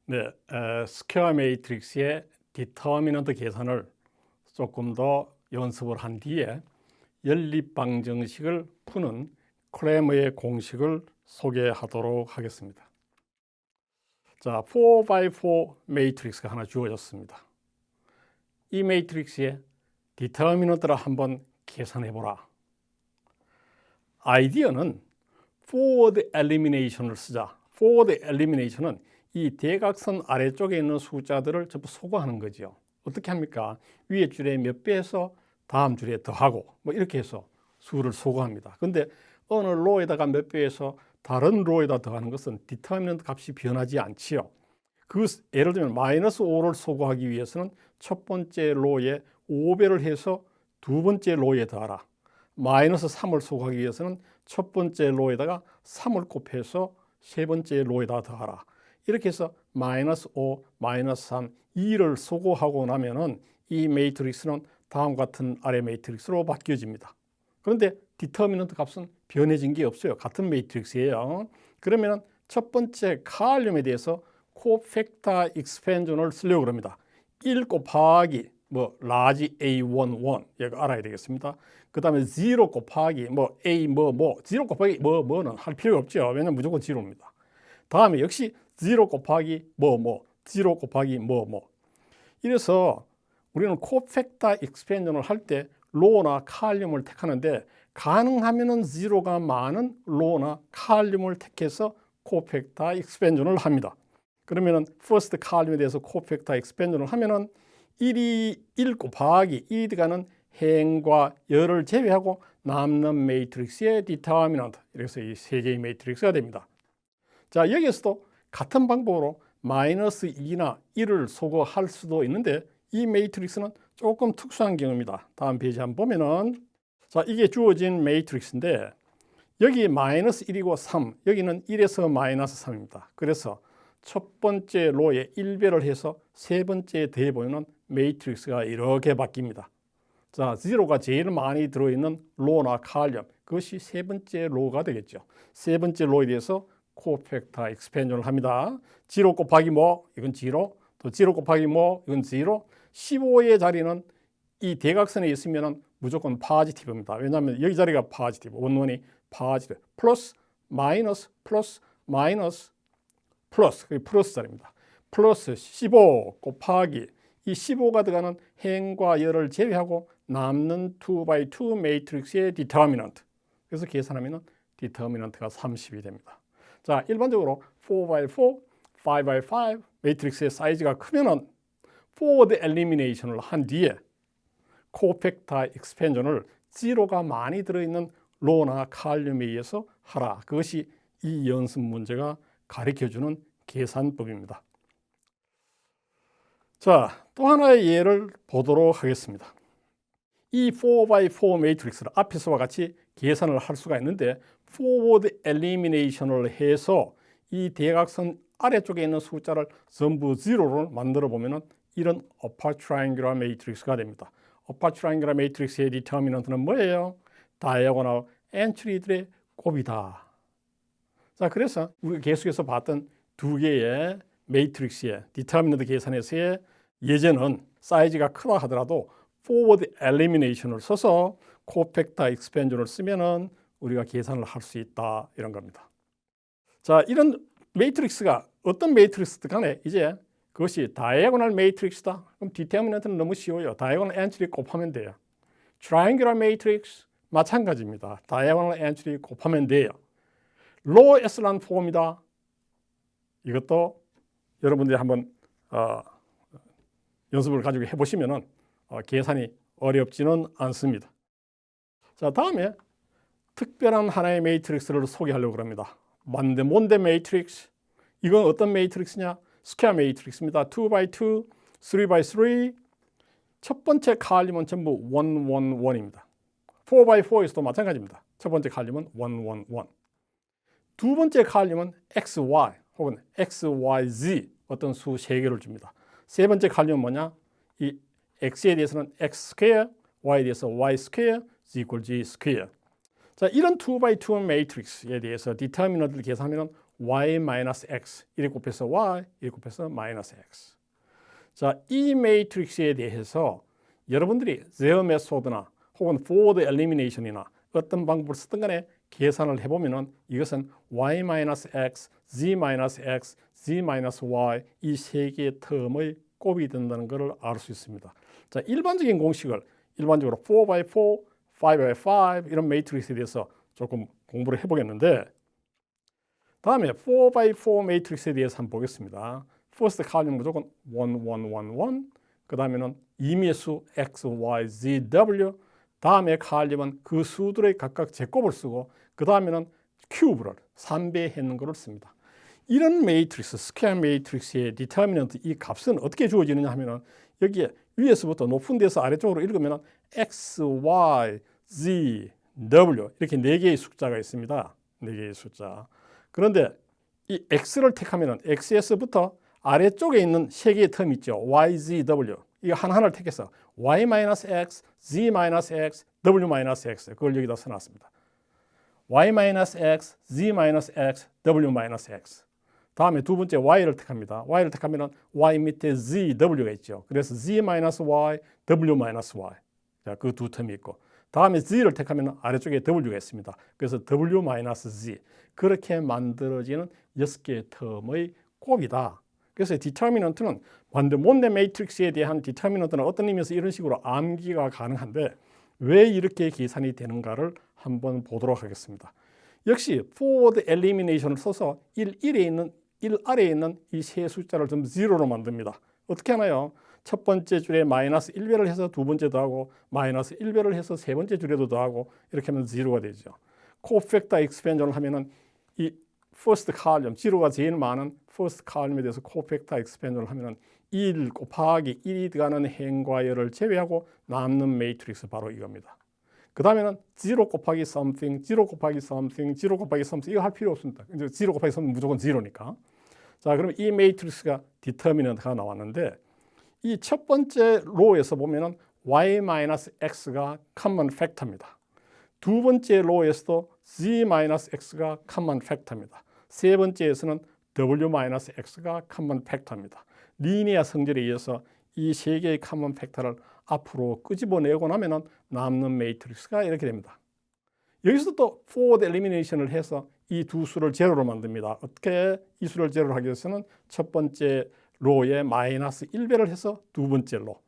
네, 스퀘어 매트릭스의 디터미넌트 계산을 조금 더 연습을 한 뒤에 연립방정식을 푸는 크레머의 공식을 소개하도록 하겠습니다. 자, 4x4 매트릭스가 하나 주어졌습니다. 이 매트릭스의 디터미넌트를 한번 계산해보라. 아이디어는 forward elimination을 쓰자. forward elimination은 이 대각선 아래쪽에 있는 숫자들을 전부 소거하는 거죠. 어떻게 합니까? 위에 줄에 몇 배에서 다음 줄에 더하고 뭐 이렇게 해서 수를 소거합니다. 근데 어느 로에다가 몇 배에서 다른 로에다 더하는 것은 디터미넌트 값이 변하지 않지요. 예를 들면 마이너스 5를 소거하기 위해서는 첫 번째 로에 5배를 해서 두 번째 로에 더하라. 마이너스 3을 소거하기 위해서는 첫 번째 로에다가 3을 곱해서 세 번째 로에다 더하라. 이렇게 해서 마이너스 5, 마이너스 3, 2를 소거하고 나면은 이 매트릭스는 다음과 같은 아래 매트릭스로 바뀌어집니다. 그런데 디터미넌트 값은 변해진 게 없어요. 같은 매트릭스예요. 그러면 첫 번째 칼륨에 대해서 코팩터 익스펜전을 쓰려고 합니다. 1 곱하기 라지 A11 이거 알아야 되겠습니다. 그 다음에 0 곱하기 A 0 곱하기 뭐는 할 필요가 없죠. 왜냐면 무조건 0입니다. 다음에 역시 0 곱하기 0 곱하기 이래서 우리는 코팩터 익스펜전을 할 때 로나 칼륨을 택하는데 가능하면은 0가 많은 로나 칼륨을 택해서 코팩터 익스펜전을 합니다. 그러면은 first 칼륨에 대해서 코팩터 익스펜전을 하면은 1 곱하기 1이 들어가는 행과 열을 제외하고 남는 매트릭스의 디터미넌트, 그래서 이 세 개의 매트릭스가 됩니다. 자, 여기에서도 같은 방법으로 마이너스 2나 1을 소거할 수도 있는데 이 매트릭스는 조금 특수한 경우입니다. 다음 페이지 한번 보면은 자, 이게 주어진 매트릭스인데 여기 마이너스 1이고 3, 여기는 1에서 마이너스 3입니다. 그래서 첫 번째 로에 1배를 해서 세 번째에 더해보면 매트릭스가 이렇게 바뀝니다. 자, 0가 제일 많이 들어있는 로나 칼륨, 그것이 세 번째 로가 되겠죠. 세 번째 로에 대해서 코팩터 익스펜전을 합니다. 0 곱하기 이건 0, 또 0 곱하기 이건 0. 15의 자리는 이 대각선에 있으면 무조건 파지티브입니다. 왜냐하면 여기 자리가 파지티브, 원원이 파지티브, 플러스, 마이너스, 플러스, 마이너스, 플러스, 그게 플러스 자리입니다. 플러스 15 곱하기 이 15가 들어가는 행과 열을 제외하고 남는 2x2 매트릭스의 디터미넌트. 그래서 계산하면 디터미넌트가 30이 됩니다. 자, 일반적으로 4x4, 5x5 매트릭스의 사이즈가 크면은 forward elimination을 한 뒤에 코팩터 익스펜전을 0가 많이 들어있는 로나 칼륨에 의해서 하라. 그것이 이 연습 문제가 가르쳐주는 계산법입니다. 자, 또 하나의 예를 보도록 하겠습니다. 이 4x4 매트릭스를 앞에서와 같이 계산을 할 수가 있는데 forward elimination을 해서 이 대각선 아래쪽에 있는 숫자를 전부 0로 만들어 보면 이런 upper triangular matrix가 됩니다. upper triangular matrix의 디터미넌트는 뭐예요? 다이아고널 엔트리들의 곱이다. 자, 그래서 우리가 계속해서 봤던 두 개의 매트릭스의 디터미넌트 계산에서의 예제는 사이즈가 크다 하더라도 forward elimination을 써서 코팩터 익스펜전을 쓰면은 우리가 계산을 할 수 있다, 이런 겁니다. 자, 이런 매트릭스가 어떤 매트릭스든 간에 이제 그것이 다이아고널 매트릭스다. 그럼 디터미넌트는 너무 쉬워요. 다이아고널 엔트리 곱하면 돼요. 트라이앵귤러 매트릭스 마찬가지입니다. 다이아고널 엔트리 곱하면 돼요. 로우 에슬란 폼이다. 이것도 여러분들이 한번 연습을 가지고 해보시면은 계산이 어렵지는 않습니다. 자, 다음에 특별한 하나의 매트릭스를 소개하려고 합니다. 뭔데 매트릭스? 이건 어떤 매트릭스냐? 스퀘어 매트릭스입니다. 2x2, 3x3. 첫 번째 칼륨은 전부 1, 1, 1입니다. 4x4에서도 마찬가지입니다. 첫 번째 칼륨은 1, 1, 1. 두 번째 칼륨은 XY 혹은 XYZ 어떤 수 3개를 줍니다. 세 번째 칼륨은 뭐냐? 이 X에 대해서는 X 스퀘어, Y에 대해서 Y 스퀘어, Z equal G 스퀘어. 자, 이런 2x2 매트릭스에 대해서 디터미넌트를 계산하면 y-x 1 곱해서 y 1 곱해서 마이너스 x. 자, 이 매트릭스에 대해서 여러분들이 제어 메소드나 혹은 포워드 엘리미네이션이나 어떤 방법을 쓰든 간에 계산을 해보면은 이것은 y-x, z-x, z-y 이 세 개의 텀의 곱이 된다는 것을 알 수 있습니다. 자, 일반적인 공식을 일반적으로 4x4, 5x5 이런 매트릭스에 대해서 조금 공부를 해보겠는데 다음에 4x4 매트릭스에 대해서 한번 보겠습니다. 퍼스트 칼럼 무조건 1, 1, 1, 1 그 다음에는 임의수 x, y, z, w 다음에 칼럼은 그 수들의 각각 제곱을 쓰고 그 다음에는 큐브를 3배했는 것을 씁니다. 이런 매트릭스, 스퀘어 매트릭스의 디터미넌트 이 값은 어떻게 주어지느냐 하면은 여기에 위에서부터 높은 데서 아래쪽으로 읽으면은 x, y, z, w 이렇게 4개의 숫자가 있습니다. 4개의 숫자. 그런데 이 x를 택하면은 x에서부터 아래쪽에 있는 3개의 텀 있죠. y, z, w. 이거 하나하나를 택해서 y-x, z-x, w-x 그걸 여기다 써놨습니다. y-x, z-x, w-x 다음에 두 번째 y를 택합니다. y를 택하면 y 밑에 z, w가 있죠. 그래서 z-y, w-y 자, 그 두 텀이 있고 다음에 z를 택하면 아래쪽에 w가 있습니다. 그래서 w-z 그렇게 만들어지는 6개의 텀의 곱이다. 그래서 디터미넌트는 반드몬데 매트릭스에 대한 디터미넌트는 어떤 의미에서 이런 식으로 암기가 가능한데 왜 이렇게 계산이 되는가를 한번 보도록 하겠습니다. 역시 포워드 엘리미네이션을 써서 1 아래에 있는 이 세 숫자를 전부 0로 만듭니다. 어떻게 하나요? 첫 번째 줄에 마이너스 1배를 해서 두 번째 더하고 마이너스 1배를 해서 세 번째 줄에도 더하고 이렇게 하면 0가 되죠. 코팩터 익스펜전을 하면은 이 퍼스트 칼럼, 0가 제일 많은 퍼스트 칼럼에 대해서 코팩터 익스펜전을 하면은 1 곱하기 1이 들어가는 행과열을 제외하고 남는 매트릭스 바로 이겁니다. 그 다음에는 0 곱하기 something, 0 곱하기 something, 0 곱하기 something 이거 할 필요 없습니다. 이제 0 곱하기 something 무조건 0니까. 자, 그럼 이 매트릭스가 디터미넌트가 나왔는데 이 첫 번째 로에서 보면은 y-x가 common factor입니다. 두 번째 로에서도 z-x가 common factor입니다. 세 번째에서는 w-x가 common factor입니다. 리니어 성질에 의해서 이 세 개의 common factor를 앞으로 끄집어내고 나면은 남는 매트릭스가 이렇게 됩니다. 여기서 또 forward elimination을 해서 이 두 수를 제로로 만듭니다. 어떻게 이 수를 제로로 하기 위해서는 첫 번째 로에 마이너스 1배를 해서 두 번째 로.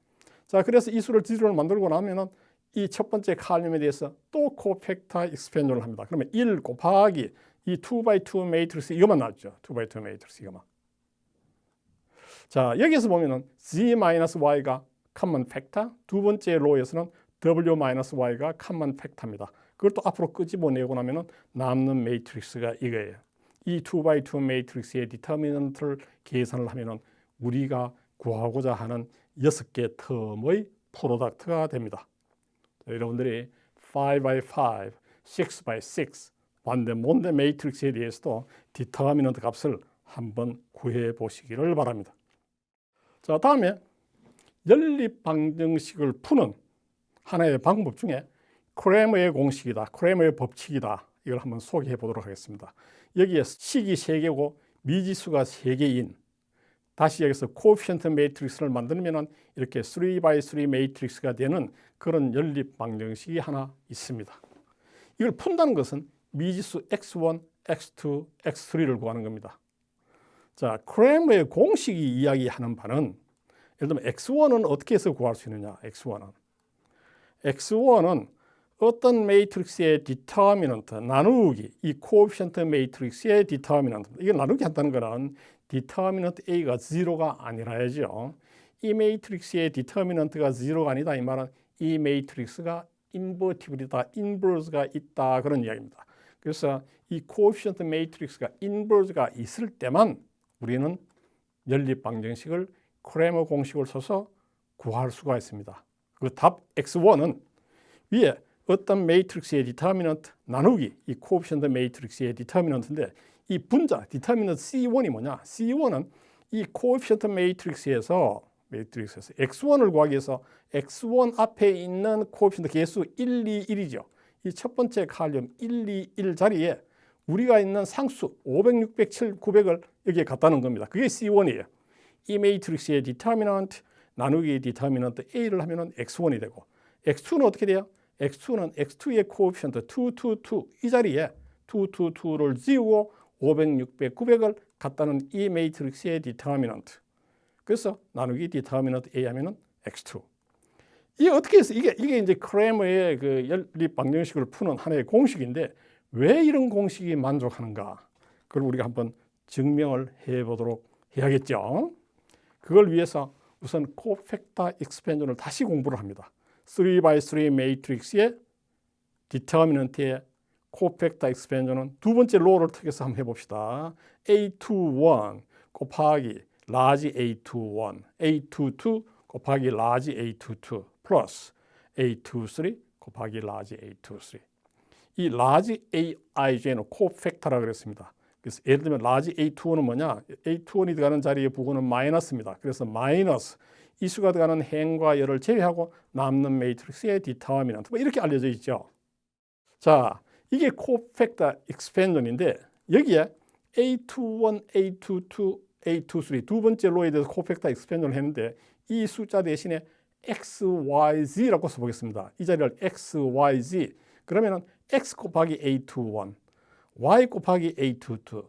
자, 그래서 이 수를 제로로 만들고 나면은 이 첫 번째 칼럼에 대해서 또 코팩터 익스펜전을 합니다. 그러면 1 곱하기 이 2x2 매트릭스 이것만 나왔죠. 2x2 매트릭스 이것만. 자, 여기서 보면은 z-y가 common factor, 두 번째 로에서는 w-y가 common factor입니다. 그걸 또 앞으로 끄집어내고 나면은 남는 매트릭스가 이거예요. 이 2x2 매트릭스의 디터미넌트를 계산을 하면은 우리가 구하고자 하는 6개 텀의 프로덕트가 됩니다. 자, 여러분들이 5x5, 6x6 반대몬데 매트릭스에 대해서도 디터미넌트 값을 한번 구해 보시기를 바랍니다. 자, 다음에 연립 방정식을 푸는 하나의 방법 중에 크레머의 공식이다, 크레머의 법칙이다 이걸 한번 소개해 보도록 하겠습니다. 여기에 식이 3개고 미지수가 3개인 다시 여기서 코에피션트 매트릭스를 만들면 이렇게 3x3 매트릭스가 되는 그런 연립 방정식이 하나 있습니다. 이걸 푼다는 것은 미지수 x1, x2, x3를 구하는 겁니다. 자, 크레머의 공식이 이야기하는 바는 예를 들면 x1은 어떻게 해서 구할 수 있느냐? x1은 어떤 매트릭스의 디터미넌트 나누기 이 코에피션트 매트릭스의 디터미넌트 이걸 나누기 한다는 거는 디터미넌트 A가 0가 아니라야죠. 이 매트릭스의 디터미넌트가 0가 아니다 이 말은 이 매트릭스가 인버티블이다, 인버스가 있다 그런 이야기입니다. 그래서 이 코에피션트 매트릭스가 인버스가 있을 때만 우리는 연립 방정식을 크레머 공식을 써서 구할 수가 있습니다. 그 답 x1은 위에 어떤 매트릭스의 디터미넌트 나누기 이 코에피션트 매트릭스의 디터미넌트인데 이 분자 디터미넌트 C1이 뭐냐? C1은 이 코에피션트 매트릭스에서 x1을 구하기 위해서 x1 앞에 있는 코에피션트 개수 1, 2, 1이죠. 이 첫 번째 칼럼 1, 2, 1 자리에 우리가 있는 상수 500, 600, 700, 900을 여기에 갖다 놓은 겁니다. 그게 C1이에요. 이 매트릭스의 디터미넌트 나누기 디터미넌트 A를 하면은 X1이 되고, X2는 어떻게 돼요? X2는 X2의 코에피션트 2, 2, 2 이 자리에 2, 2, 2를 지우고 500, 600, 900을 갖다 놓은 이 매트릭스의 디터미넌트. 그래서 나누기 디터미넌트 A 하면은 X2. 이게 어떻게 해서 이게 이제 크레머의 그 연립 방정식을 푸는 하나의 공식인데, 왜 이런 공식이 만족하는가? 그걸 우리가 한번 증명을 해 보도록 해야겠죠. 그걸 위해서 우선 코팩터 익스펜션을 다시 공부를 합니다. 3x3 매트릭스의 디터미넌트의 코팩터 익스펜션은 두 번째 로를 특해서 한번 해봅시다. A21 곱하기 라지 A21, A22 곱하기 라지 A22 플러스 A23 곱하기 라지 A23. 이 라지 AIJ는 코팩터라고 그랬습니다. 그래서 예를 들면 라지 A21은 뭐냐? A21이 들어가는 자리의 부호는 마이너스입니다. 그래서 마이너스 이 수가 들어가는 행과 열을 제외하고 남는 매트릭스의 디터미넌트, 뭐 이렇게 알려져 있죠. 자, 이게 코팩터 익스펜션인데 여기에 A21, A22, A23 두 번째 로에 대해서 코팩터 익스펜션을 했는데 이 숫자 대신에 XYZ라고 써보겠습니다. 이 자리를 XYZ 그러면은 X 곱하기 A21, Y 곱하기 A22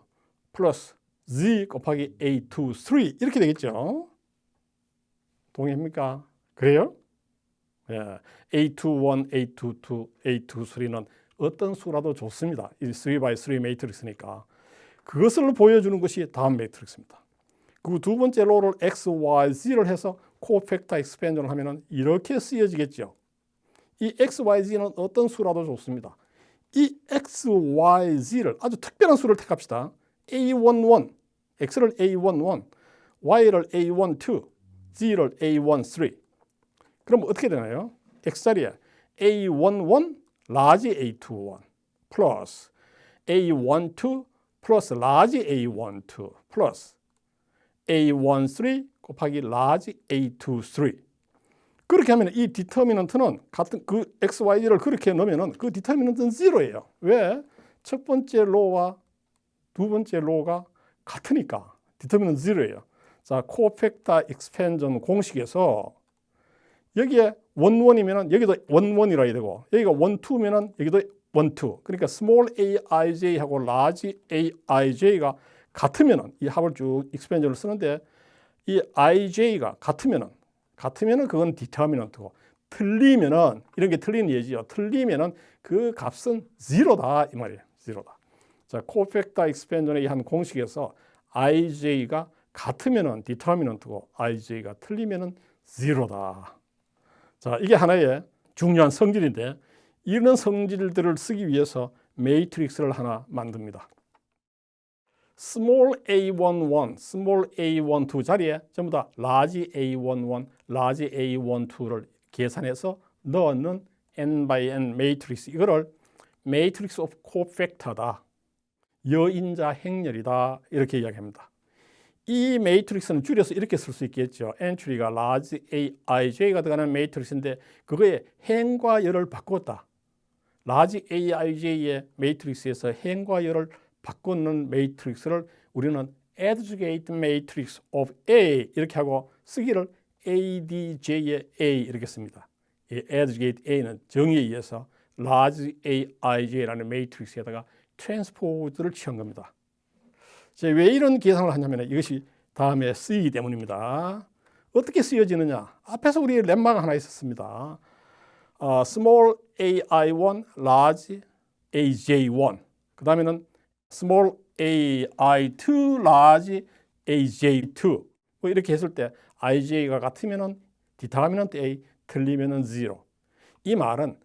플러스 Z 곱하기 A23 이렇게 되겠죠. 동의합니까? 그래요? 예. A21, A22, A23는 어떤 수라도 좋습니다. 이 3x3 매트릭스니까. 그것을 보여주는 것이 다음 매트릭스입니다. 그 두 번째 로를 X, Y, Z를 해서 코팩터 익스펜션을 하면은 이렇게 쓰여지겠죠. 이 X, Y, Z는 어떤 수라도 좋습니다. 이 X, Y, Z를 아주 특별한 수를 택합시다. A11, X를 A11, Y를 A12, Z를 A13. 그럼 어떻게 되나요? X자리에 A11 라지 A21 플러스 A12 플러스 라지 A12 플러스 A13 곱하기 라지 A23. 그렇게 하면 이 디터미넌트는 같은 그 XYZ를 그렇게 넣으면 그 디터미넌트는 0예요. 왜? 첫 번째 로와 두 번째 로가 같으니까 디터미넌트 0예요. 자, 코팩터 익스펜션 공식에서 여기에 11이면 여기도 11이라 해야 되고 여기가 12면 여기도 12. 그러니까 스몰 aij하고 라지 aij가 같으면 이 합을 쭉 익스펜션을 쓰는데 이 ij가 같으면 그건 디터미넌트고 틀리면은 이런 게 틀리는 예지요. 틀리면은 그 값은 0다 이 말이에요. 0다. 자, 코팩터 익스펜션의 한 공식에서 ij가 같으면은 디터미넌트고 ij가 틀리면은 0다. 자, 이게 하나의 중요한 성질인데 이런 성질들을 쓰기 위해서 매트릭스를 하나 만듭니다. small a11, small a12 자리에 전부 다 large a11, large a12를 계산해서 넣는 n by n 매트릭스, 이거를 매트릭스 오브 코팩터다, 여인자 행렬이다 이렇게 이야기합니다. 이 매트릭스는 줄여서 이렇게 쓸 수 있겠죠. 엔트리가 large aij가 들어가는 매트릭스인데 그거에 행과 열을 바꿨다. large aij의 매트릭스에서 행과 열을 바꾸는 매트릭스를 우리는 adjugate matrix of A 이렇게 하고 쓰기를 ADJ의 A 이렇게 씁니다. 이 adjugate A는 정의에 의해서 large aij라는 매트릭스에다가 트랜스포즈를 취한 겁니다. 왜 이런 계산을 하냐면 이것이 다음에 쓰이기 때문입니다. 어떻게 쓰여지느냐? 앞에서 우리 렘마가 하나 있었습니다. small ai1, large aj1. 그 다음에는 small ai2, large aj2. 뭐 이렇게 했을 때 ij가 같으면은 디터미넌트 a, 틀리면은 0. 이 말은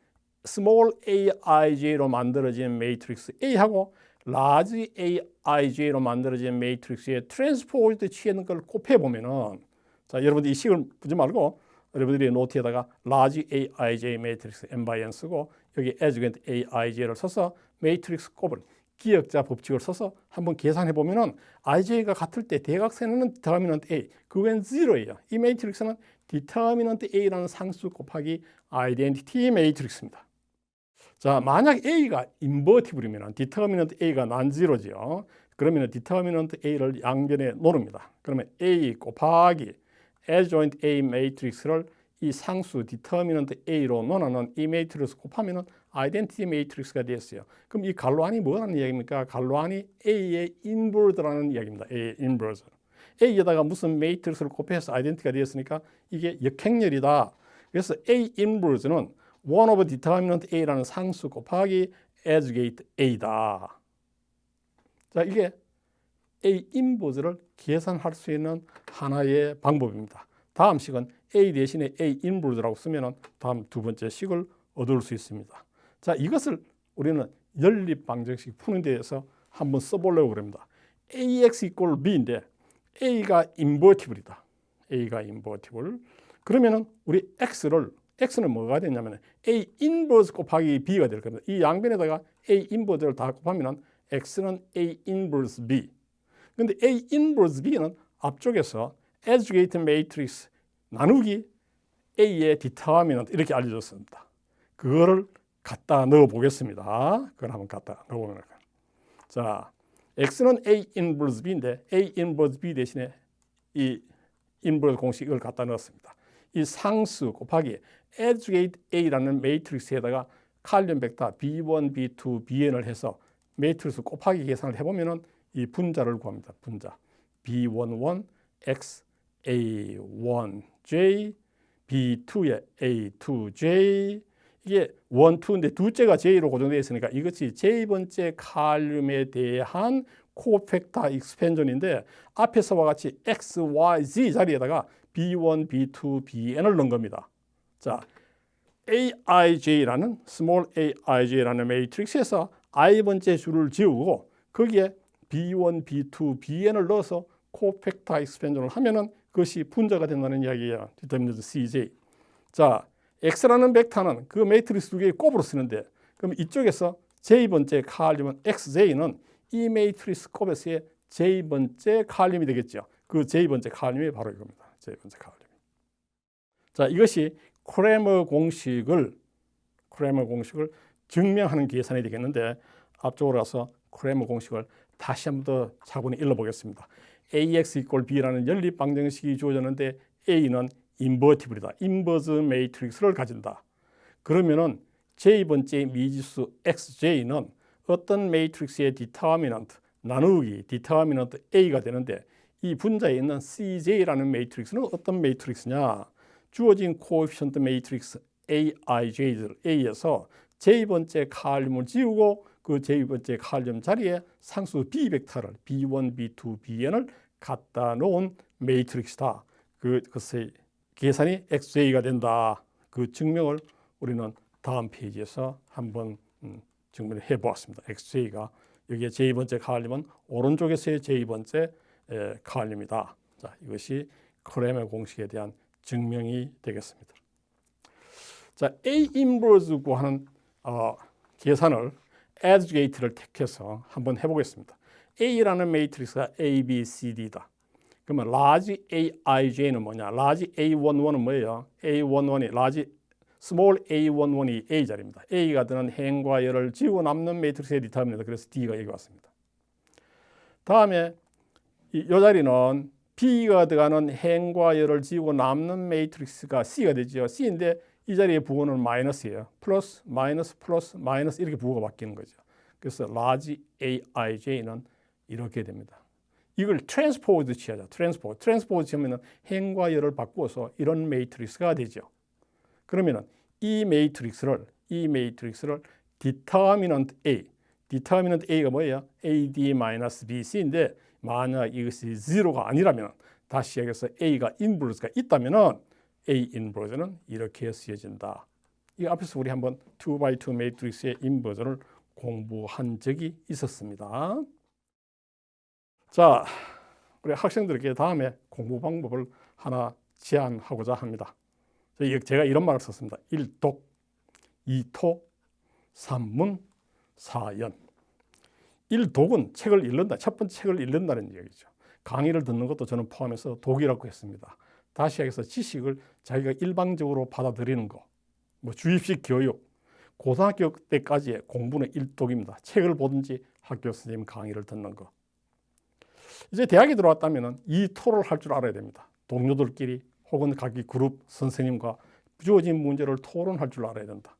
small aij로 만들어진 매트릭스 A하고 large aij로 만들어진 매트릭스의 트랜스포즈 취하는 걸 곱해보면은, 자, 여러분들 이 식을 보지 말고 여러분들이 노트에다가 large aij 매트릭스 n by n 쓰고 여기 adjugant aij를 써서 매트릭스 곱을 기역자 법칙을 써서 한번 계산해 보면은 ij가 같을 때 대각선에는 디터미넌트 a, 그 외엔 0예요. 이 매트릭스는 디터미넌트 a라는 상수 곱하기 아이덴티티 매트릭스입니다. 자, 만약 A가 인버티블이면 디터미넌트 A가 난지로죠. 그러면 디터미넌트 A를 양변에 놓습니다. 그러면 A 곱하기 adjoint A 매트릭스를 이 상수 디터미넌트 A로 논하는 이 매트릭스 곱하면은 아이덴티티 매트릭스가 됐어요. 그럼 이 갈로 안이 뭐라는 이야기입니까? 갈로 안이 A의 인버스라는 이야기입니다. A의 인버스. A에다가 무슨 매트릭스를 곱해서 아이덴티티가 되었으니까 이게 역행렬이다. 그래서 A 인버스는 1 over determinant A라는 상수 곱하기 adjugate A다. 자, 이게 A 인버스를 계산할 수 있는 하나의 방법입니다. 다음 식은 A 대신에 A 인버스라고 쓰면 다음 두 번째 식을 얻을 수 있습니다. 자, 이것을 우리는 연립방정식 푸는 데에서 한번 써보려고 합니다. AX equal B인데 A가 인버티블이다. A가 인버티블. 그러면은 우리 X는 뭐가 되냐면 A 인버스 곱하기 B가 될 겁니다. 이 양변에다가 A 인버스를 다 곱하면 X는 A 인버스 B. 근데 A 인버스 B는 앞쪽에서 adjugate matrix 나누기 A의 determinant 이렇게 알려졌습니다. 그거를 갖다 넣어 보겠습니다. 그걸 한번 갖다 넣어 보면 자, X는 A 인버스 B인데 A 인버스 B 대신에 이 인버스 공식을 갖다 넣었습니다. 이 상수 곱하기 adjugate A라는 매트릭스에다가 칼륨 벡터 B1, B2, Bn을 해서 매트릭스 곱하기 계산을 해보면은 이 분자를 구합니다. 분자 B11 X A1J B2의 A2J 이게 1, 2인데 둘째가 J로 고정되어 있으니까 이것이 J번째 칼륨에 대한 코팩터 익스펜전인데 앞에서와 같이 X, Y, Z 자리에다가 B1, B2, Bn을 넣은 겁니다. 자, AIJ라는 small AIJ라는 매트릭스에서 I번째 줄을 지우고 거기에 B1, B2, Bn을 넣어서 코팩터 익스펜전을 하면은 그것이 분자가 된다는 이야기예요. 디터미넌트 CJ. 자, X라는 벡터는 그 매트릭스 두 개의 곱으로 쓰는데 그럼 이쪽에서 J번째 칼륨은 XJ는 이 매트릭스 곱에서의 J번째 칼륨이 되겠죠. 그 J번째 칼륨이 바로 이겁니다. J번째 칼륨. 자, 이것이 크레머 공식을 증명하는 계산이 되겠는데 앞쪽으로 가서 크레머 공식을 다시 한번 더 차분히 읽어보겠습니다. AX equal B라는 연립 방정식이 주어졌는데 A는 인버티블이다. 인버스 매트릭스를 가진다. 그러면은 J번째 미지수 XJ는 어떤 매트릭스의 디터미넌트 나누기 디터미넌트 A가 되는데 이 분자에 있는 CJ라는 매트릭스는 어떤 매트릭스냐? 주어진 코에피션트 매트릭스 AIJ들 A에서 J번째 칼륨을 지우고 그 J번째 칼륨 자리에 상수 B 벡터를 B1, B2, Bn을 갖다 놓은 매트릭스다. 그것의 계산이 XJ가 된다. 그 증명을 우리는 다음 페이지에서 한번 증명을 해보았습니다. XJ가 여기에 J번째 칼륨은 오른쪽에서의 J번째 칼륨이다. 자, 이것이 크레머 공식에 대한 증명이 되겠습니다. 자, A 인버스 구하는 계산을 adjugate를 택해서 한번 해보겠습니다. A라는 매트릭스가 A, B, C, D다. 그러면 large AIJ는 뭐냐? large A11은 뭐예요? A11이 large small A11이 A 자리입니다. A가 드는 행과 열을 지우고 남는 매트릭스의 디터미넌트. 그래서 D가 여기 왔습니다. 다음에 이 자리는 B가 들어가는 행과 열을 지우고 남는 매트릭스가 C가 되죠. C인데 이 자리의 부호는 마이너스예요. 플러스, 마이너스, 플러스, 마이너스 이렇게 부호가 바뀌는 거죠. 그래서 large AIJ는 이렇게 됩니다. 이걸 트랜스포즈 취하자. 트랜스포즈 취하면 행과 열을 바꾸어서 이런 매트릭스가 되죠. 그러면은 이 매트릭스를 디터미넌트 A가 뭐예요? AD-BC인데 만약 이것이 0가 아니라면 다시 여기서 A가 인버스가 있다면은 A 인버스는 이렇게 쓰여진다. 이 앞에서 우리 한번 2x2 매트릭스의 인버스를 공부한 적이 있었습니다. 자, 우리 학생들에게 다음에 공부 방법을 하나 제안하고자 합니다. 제가 이런 말을 썼습니다. 1독, 2토, 3문, 4연. 1독은 책을 읽는다. 첫 번째 책을 읽는다는 얘기죠. 강의를 듣는 것도 저는 포함해서 독이라고 했습니다. 다시 해서 지식을 자기가 일방적으로 받아들이는 거, 뭐 주입식 교육, 고등학교 때까지의 공부는 일독입니다. 책을 보든지 학교 선생님 강의를 듣는 거. 이제 대학에 들어왔다면 이 토를 할 줄 알아야 됩니다. 동료들끼리 혹은 각기 그룹 선생님과 주어진 문제를 토론할 줄 알아야 된다.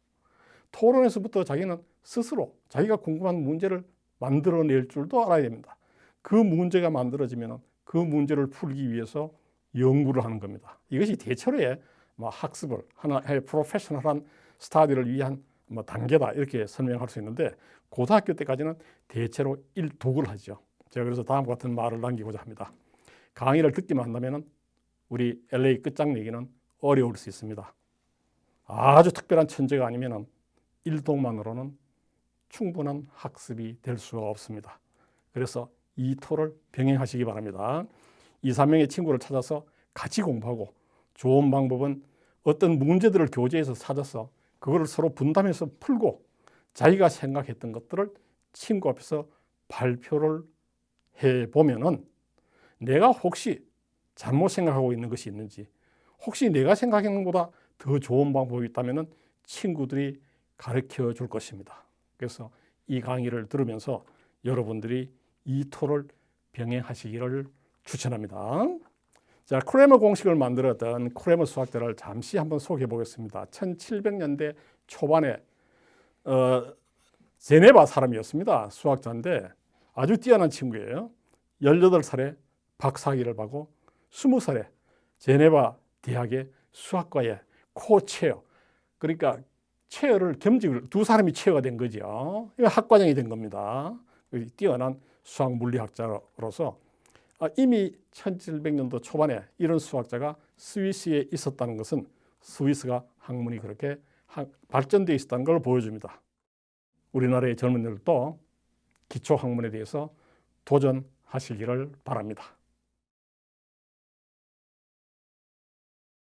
토론에서부터 자기는 스스로 자기가 궁금한 문제를 만들어낼 줄도 알아야 됩니다. 그 문제가 만들어지면 그 문제를 풀기 위해서 연구를 하는 겁니다. 이것이 대체로의 학습을 하나의 프로페셔널한 스타디를 위한 단계다 이렇게 설명할 수 있는데 고등학교 때까지는 대체로 일독을 하죠. 제가 그래서 다음과 같은 말을 남기고자 합니다. 강의를 듣기만 한다면 우리 LA 끝장내기는 어려울 수 있습니다. 아주 특별한 천재가 아니면 일독만으로는 충분한 학습이 될 수가 없습니다. 그래서 이 토를 병행하시기 바랍니다. 2, 3명의 친구를 찾아서 같이 공부하고 좋은 방법은 어떤 문제들을 교재에서 찾아서 그거를 서로 분담해서 풀고 자기가 생각했던 것들을 친구 앞에서 발표를 해보면은 내가 혹시 잘못 생각하고 있는 것이 있는지 혹시 내가 생각하는 것보다 더 좋은 방법이 있다면 친구들이 가르쳐 줄 것입니다. 그래서 이 강의를 들으면서 여러분들이 이 토를 병행하시기를 추천합니다. 자, 크레머 공식을 만들었던 크레머 수학자를 잠시 한번 소개해 보겠습니다. 1700년대 초반에 제네바 사람이었습니다. 수학자인데 아주 뛰어난 친구예요. 18살에 박사학위를 받고 20살에 제네바 대학의 수학과의 코체어, 그러니까 체어를 겸직을 두 사람이 체어가 된 거죠. 학과장이 된 겁니다. 뛰어난 수학 물리학자로서 이미 1700년도 초반에 이런 수학자가 스위스에 있었다는 것은 스위스가 학문이 그렇게 발전되어 있었다는 걸 보여줍니다. 우리나라의 젊은이들도 기초 학문에 대해서 도전하시기를 바랍니다.